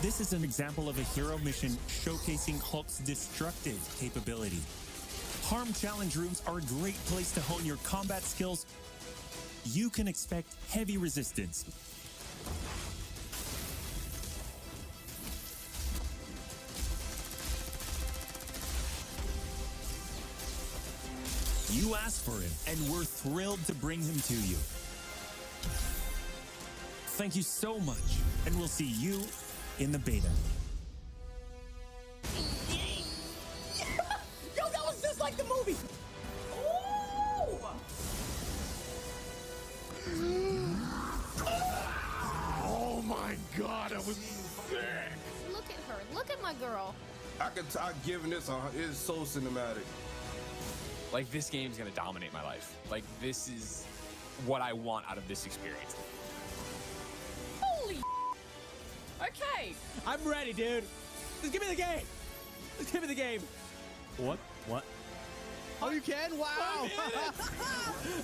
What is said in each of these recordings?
This is an example of a hero mission showcasing Hulk's destructive capability. Harm challenge rooms are a great place to hone your combat skills. You can expect heavy resistance. You asked for him, and we're thrilled to bring him to you. Thank you so much, and we'll see you in the beta. Yo, that was just like the movie! Ooh! Oh my god, I was sick! Look at her. Look at my girl. I could tell giving this is so cinematic. Like, this game's gonna dominate my life. Like, this is what I want out of this experience. Holy Okay. I'm ready, dude. Just give me the game. Just give me the game. What? Oh, you can? Wow.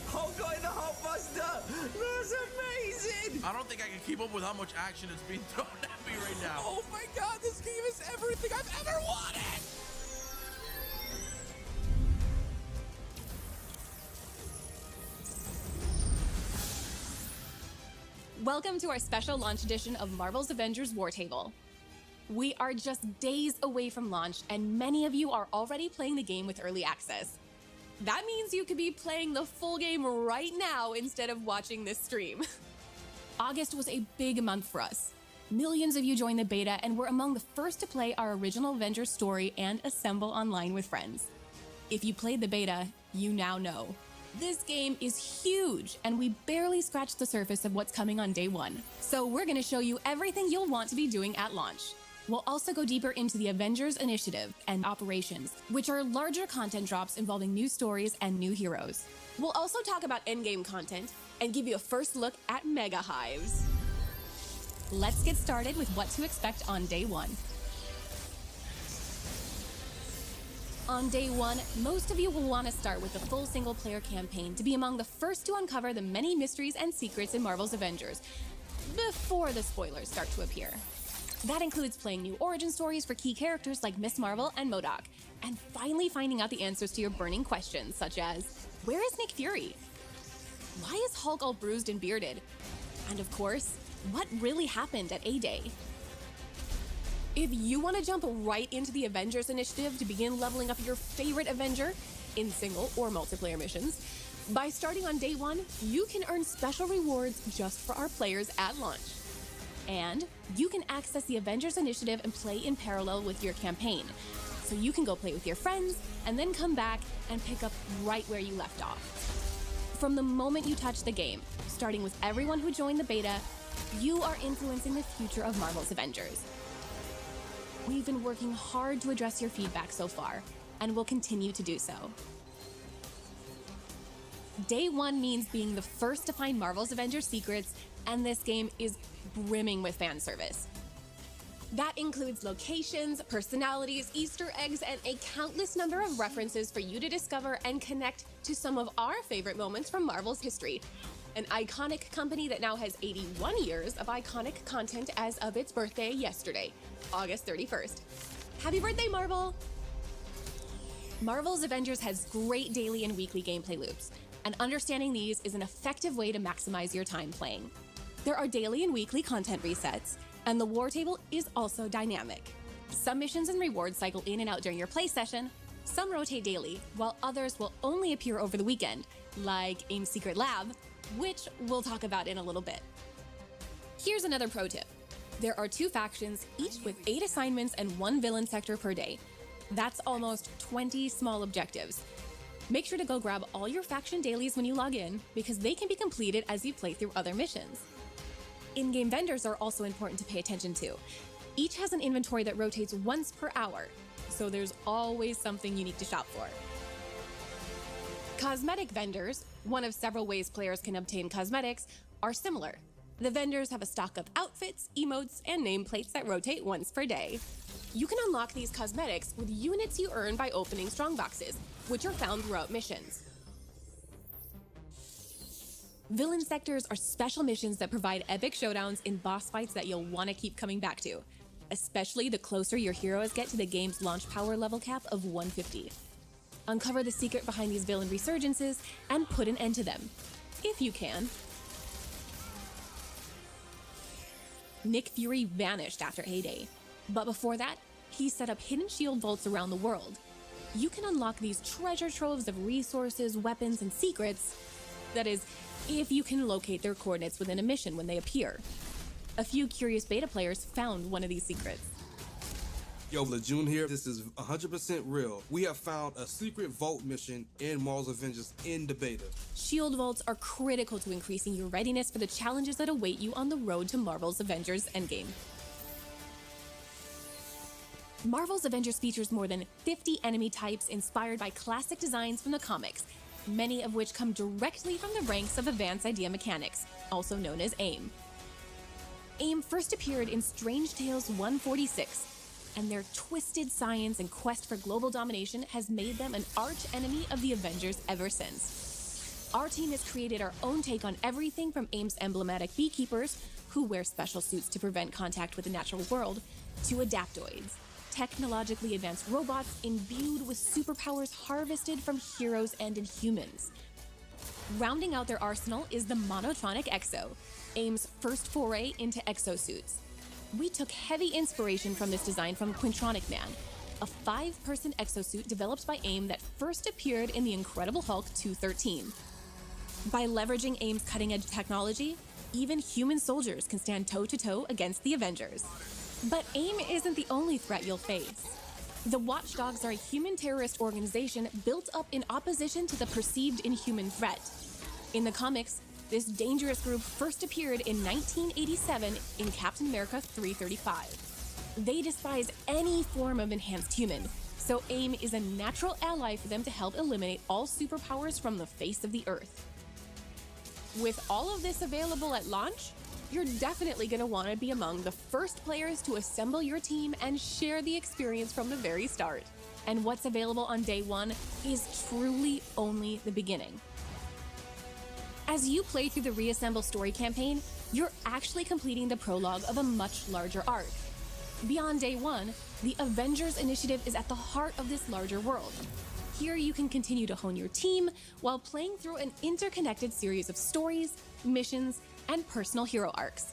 Hulk going to Hulkbuster. That's amazing. I don't think I can keep up with how much action is being thrown at me right now. Oh my god, this game is everything I've ever wanted. Welcome to our special launch edition of Marvel's Avengers War Table. We are just days away from launch, and many of you are already playing the game with early access. That means you could be playing the full game right now instead of watching this stream. August was a big month for us. Millions of you joined the beta and were among the first to play our original Avengers story and assemble online with friends. If you played the beta, you now know. This game is huge, and we barely scratched the surface of what's coming on day one. So we're going to show you everything you'll want to be doing at launch. We'll also go deeper into the Avengers Initiative and Operations, which are larger content drops involving new stories and new heroes. We'll also talk about endgame content and give you a first look at Mega Hives. Let's get started with what to expect on day one. On day one, most of you will want to start with the full single-player campaign to be among the first to uncover the many mysteries and secrets in Marvel's Avengers, before the spoilers start to appear. That includes playing new origin stories for key characters like Miss Marvel and MODOK, and finally finding out the answers to your burning questions, such as, where is Nick Fury? Why is Hulk all bruised and bearded? And of course, what really happened at A-Day? If you want to jump right into the Avengers Initiative to begin leveling up your favorite Avenger in single or multiplayer missions, by starting on day one, you can earn special rewards just for our players at launch. And you can access the Avengers Initiative and play in parallel with your campaign. So you can go play with your friends and then come back and pick up right where you left off. From the moment you touch the game, starting with everyone who joined the beta, you are influencing the future of Marvel's Avengers. We've been working hard to address your feedback so far, and will continue to do so. Day one means being the first to find Marvel's Avengers secrets, and this game is brimming with fan service. That includes locations, personalities, Easter eggs, and a countless number of references for you to discover and connect to some of our favorite moments from Marvel's history. An iconic company that now has 81 years of iconic content as of its birthday yesterday, August 31st. Happy birthday, Marvel! Marvel's Avengers has great daily and weekly gameplay loops, and understanding these is an effective way to maximize your time playing. There are daily and weekly content resets, and the war table is also dynamic. Some missions and rewards cycle in and out during your play session, some rotate daily, while others will only appear over the weekend, like AIM's Secret Lab, which we'll talk about in a little bit. Here's another pro tip. There are 2 factions, each with 8 assignments and 1 villain sector per day. That's almost 20 small objectives. Make sure to go grab all your faction dailies when you log in, because they can be completed as you play through other missions. In-game vendors are also important to pay attention to. Each has an inventory that rotates once per hour, so there's always something unique to shop for. Cosmetic vendors, one of several ways players can obtain cosmetics, are similar. The vendors have a stock of outfits, emotes, and nameplates that rotate once per day. You can unlock these cosmetics with units you earn by opening strongboxes, which are found throughout missions. Villain sectors are special missions that provide epic showdowns in boss fights that you'll want to keep coming back to. especially the closer your heroes get to the game's launch power level cap of 150. Uncover the secret behind these villain resurgences and put an end to them, if you can. Nick Fury vanished after Heyday, but before that, he set up hidden shield vaults around the world. You can unlock these treasure troves of resources, weapons, and secrets. That is, if you can locate their coordinates within a mission when they appear. A few curious beta players found one of these secrets. Yo, Lejeune here. This is 100% real. We have found a secret vault mission in Marvel's Avengers in the beta. Shield vaults are critical to increasing your readiness for the challenges that await you on the road to Marvel's Avengers Endgame. Marvel's Avengers features more than 50 enemy types inspired by classic designs from the comics, many of which come directly from the ranks of Advanced Idea Mechanics, also known as AIM. AIM first appeared in Strange Tales 146, and their twisted science and quest for global domination has made them an arch-enemy of the Avengers ever since. Our team has created our own take on everything from AIM's emblematic beekeepers, who wear special suits to prevent contact with the natural world, to adaptoids, technologically advanced robots imbued with superpowers harvested from heroes and Inhumans. Rounding out their arsenal is the Monotronic Exo, AIM's first foray into exosuits. We took heavy inspiration from this design from Quintronic Man, a 5-person exosuit developed by AIM that first appeared in The Incredible Hulk 213. By leveraging AIM's cutting-edge technology, even human soldiers can stand toe-to-toe against the Avengers. But AIM isn't the only threat you'll face. The Watchdogs are a human terrorist organization built up in opposition to the perceived inhuman threat. In the comics, this dangerous group first appeared in 1987 in Captain America 335. They despise any form of enhanced human, so AIM is a natural ally for them to help eliminate all superpowers from the face of the Earth. With all of this available at launch, you're definitely going to want to be among the first players to assemble your team and share the experience from the very start. And what's available on day one is truly only the beginning. As you play through the Reassemble story campaign, you're actually completing the prologue of a much larger arc. Beyond day one, the Avengers Initiative is at the heart of this larger world. Here you can continue to hone your team while playing through an interconnected series of stories, missions, and personal hero arcs.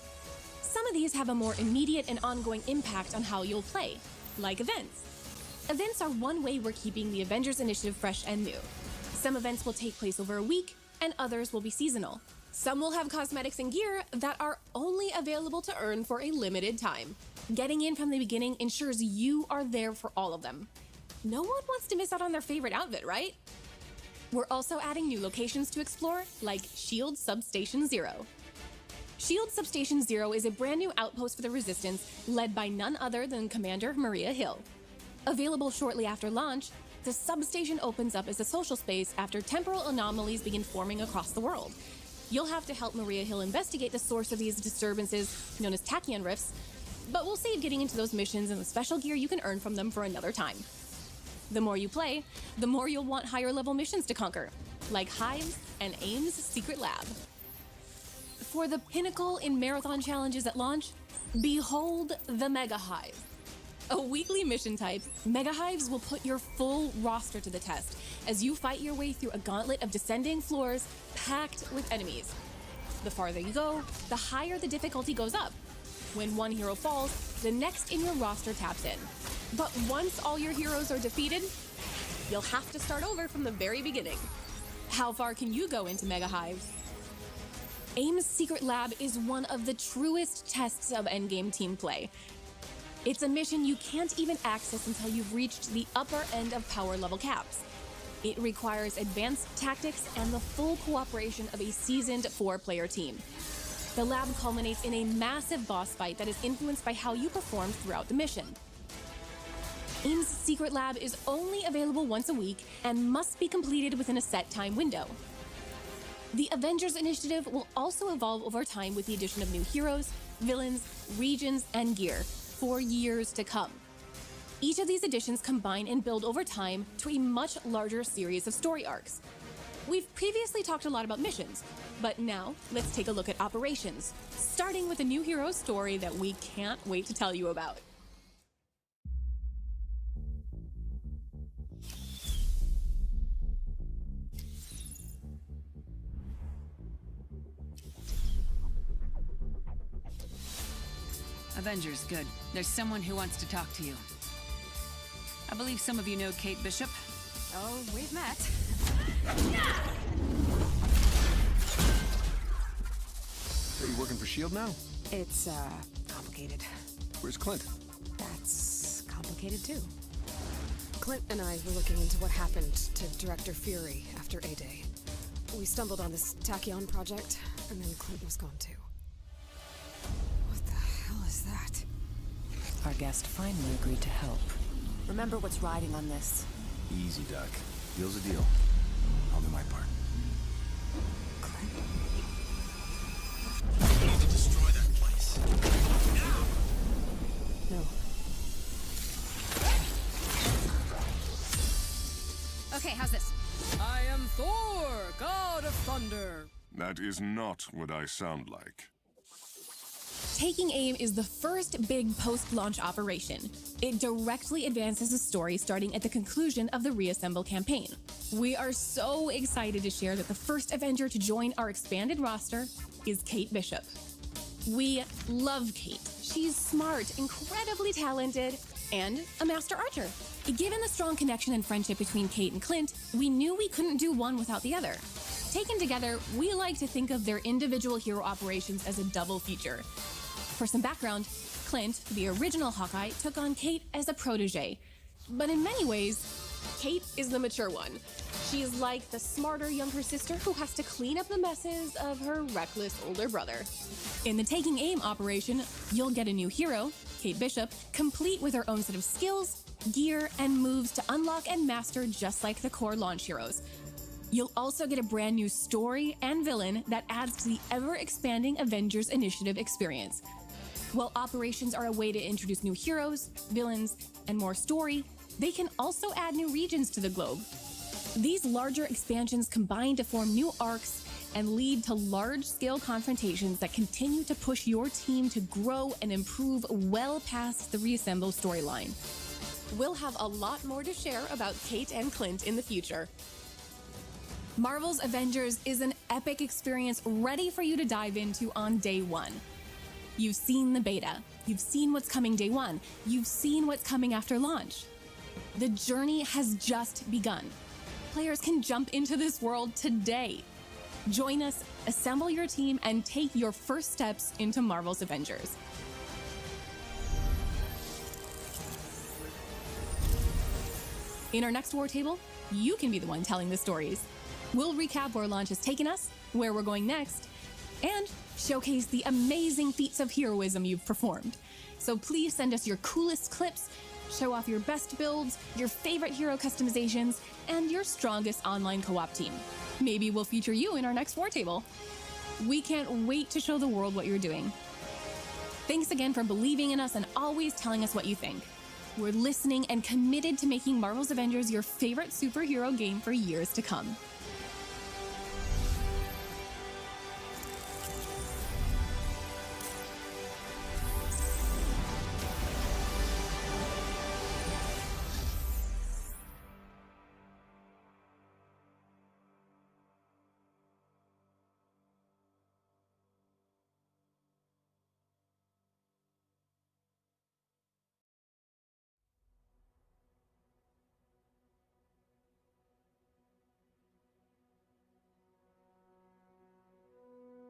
Some of these have a more immediate and ongoing impact on how you'll play, like events. Events are one way we're keeping the Avengers Initiative fresh and new. Some events will take place over a week, and others will be seasonal. Some will have cosmetics and gear that are only available to earn for a limited time. Getting in from the beginning ensures you are there for all of them. No one wants to miss out on their favorite outfit, right? We're also adding new locations to explore, like SHIELD Substation Zero. SHIELD Substation Zero is a brand new outpost for the Resistance, led by none other than Commander Maria Hill. Available shortly after launch, the substation opens up as a social space after temporal anomalies begin forming across the world. You'll have to help Maria Hill investigate the source of these disturbances, known as tachyon rifts, but we'll save getting into those missions and the special gear you can earn from them for another time. The more you play, the more you'll want higher level missions to conquer, like Hives and AIM's Secret Lab. For the pinnacle in marathon challenges at launch, behold the Mega Hive. A weekly mission type, Mega Hives will put your full roster to the test as you fight your way through a gauntlet of descending floors packed with enemies. The farther you go, the higher the difficulty goes up. When one hero falls, the next in your roster taps in. But once all your heroes are defeated, you'll have to start over from the very beginning. How far can you go into Mega Hives? AIM's Secret Lab is one of the truest tests of endgame team play. It's a mission you can't even access until you've reached the upper end of power level caps. It requires advanced tactics and the full cooperation of a seasoned 4-player team. The lab culminates in a massive boss fight that is influenced by how you perform throughout the mission. AIM's Secret Lab is only available once a week and must be completed within a set time window. The Avengers Initiative will also evolve over time with the addition of new heroes, villains, regions, and gear for years to come. Each of these additions combine and build over time to a much larger series of story arcs. We've previously talked a lot about missions, but now let's take a look at operations, starting with a new hero story that we can't wait to tell you about. Avengers, good. There's someone who wants to talk to you. I believe some of you know Kate Bishop. Oh, we've met. Are you working for S.H.I.E.L.D. now? It's, complicated. Where's Clint? That's complicated, too. Clint and I were looking into what happened to Director Fury after A-Day. We stumbled on this Tachyon project, and then Clint was gone, too. What the hell is that? Our guest finally agreed to help. Remember what's riding on this. Easy, Doc. Deal's a deal. I'll do my part. Clint? We need to destroy that place. No. Okay, how's this? I am Thor, God of Thunder. That is not what I sound like. Taking Aim is the first big post-launch operation. It directly advances the story starting at the conclusion of the Reassemble campaign. We are so excited to share that the first Avenger to join our expanded roster is Kate Bishop. We love Kate. She's smart, incredibly talented, and a master archer. Given the strong connection and friendship between Kate and Clint, we knew we couldn't do one without the other. Taken together, we like to think of their individual hero operations as a double feature. For some background, Clint, the original Hawkeye, took on Kate as a protege. But in many ways, Kate is the mature one. She is like the smarter younger sister who has to clean up the messes of her reckless older brother. In the Taking Aim operation, you'll get a new hero, Kate Bishop, complete with her own set of skills, gear, and moves to unlock and master just like the core launch heroes. You'll also get a brand new story and villain that adds to the ever-expanding Avengers Initiative experience. While operations are a way to introduce new heroes, villains, and more story, they can also add new regions to the globe. These larger expansions combine to form new arcs and lead to large-scale confrontations that continue to push your team to grow and improve well past the Reassemble storyline. We'll have a lot more to share about Kate and Clint in the future. Marvel's Avengers is an epic experience ready for you to dive into on day one. You've seen the beta. You've seen what's coming day one. You've seen what's coming after launch. The journey has just begun. Players can jump into this world today. Join us, assemble your team, and take your first steps into Marvel's Avengers. In our next War Table, you can be the one telling the stories. We'll recap where launch has taken us, where we're going next, and showcase the amazing feats of heroism you've performed. So please send us your coolest clips, show off your best builds, your favorite hero customizations, and your strongest online co-op team. Maybe we'll feature you in our next War Table. We can't wait to show the world what you're doing. Thanks again for believing in us and always telling us what you think. We're listening and committed to making Marvel's Avengers your favorite superhero game for years to come.